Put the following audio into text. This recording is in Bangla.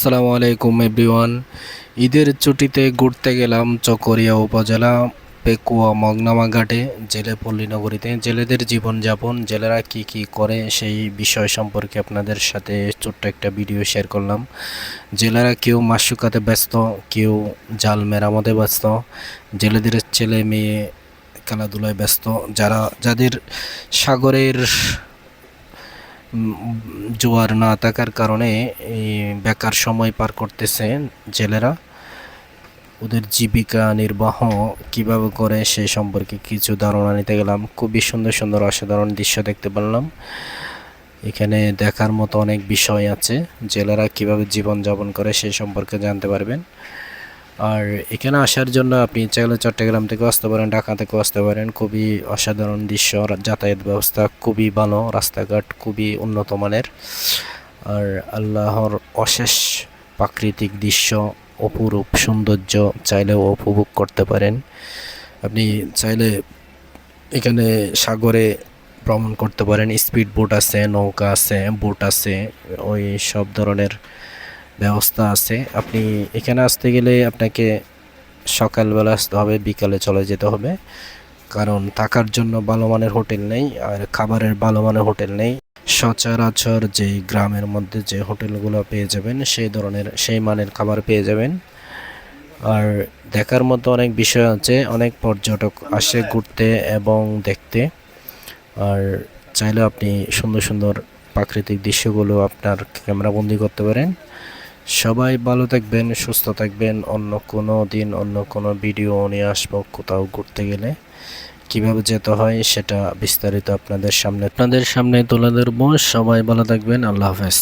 আসসালামু আলাইকুম এভরিওয়ান। ঈদের ছুটিতে ঘুরতে গেলাম চকরিয়া উপজেলা পেকুয়া মগনামা ঘাটে জেলে পল্লী নগরীতে। জেলেদের জীবনযাপন, জেলেরা কি করে সেই বিষয় সম্পর্কে আপনাদের সাথে ছোট্ট একটা ভিডিও শেয়ার করলাম। জেলেরা কেউ মাছ শুকাতে ব্যস্ত, কেউ জাল মেরামতে ব্যস্ত, জেলেদের ছেলে মেয়ে খেলাধুলায় ব্যস্ত। যাদের সাগরের জোয়ার না থাকার কারণে এই বেকার সময় পার করতেছে জেলেরা, ওদের জীবিকা নির্বাহ কিভাবে করে সে সম্পর্কে কিছু ধারণা নিতে গেলাম। খুবই সুন্দর সুন্দর অসাধারণ দৃশ্য দেখতে পারলাম। এখানে দেখার মতো অনেক বিষয় আছে, জেলেরা কিভাবে জীবনযাপন করে সে সম্পর্কে জানতে পারবেন। আর এখানে আসার জন্য আপনি চাইলে চট্টগ্রাম থেকে আসতে পারেন, ঢাকা থেকে আসতে পারেন। খুবই অসাধারণ দৃশ্য, যাতায়াত ব্যবস্থা খুবই ভালো, রাস্তাঘাট খুবই উন্নত মানের। আর আল্লাহর অশেষ প্রাকৃতিক দৃশ্য, অপরূপ সৌন্দর্য চাইলেও উপভোগ করতে পারেন। আপনি চাইলে এখানে সাগরে ভ্রমণ করতে পারেন। স্পিড বোট আছে, নৌকা আছে, বোট আছে, ওই সব ধরনের ব্যবস্থা আছে। আপনি এখানে আসতে গেলে আপনাকে সকালবেলা আসতে হবে, বিকালে চলে যেতে হবে, কারণ থাকার জন্য ভালো মানের হোটেল নেই আর খাবারের ভালো মানের হোটেল নেই। সচরাচর যে গ্রামের মধ্যে যে হোটেলগুলো পেয়ে যাবেন সেই মানের খাবার পেয়ে যাবেন। আর দেখার মতো অনেক বিষয় আছে, অনেক পর্যটক আসে ঘুরতে এবং দেখতে। আর চাইলে আপনি সুন্দর সুন্দর প্রাকৃতিক দৃশ্যগুলো আপনার ক্যামেরাবন্দি করতে পারেন। সবাই ভালো থাকবেন, সুস্থ থাকবেন। অন্য কোনো দিন অন্য কোনো ভিডিও নিয়ে আসবো কোথাও ঘুরতে গেলে। কিভাবে যেতে হয় সেটা বিস্তারিত আপনাদের সামনে তুলে ধরবো। সবাই ভালো থাকবেন। আল্লাহ হাফেজ।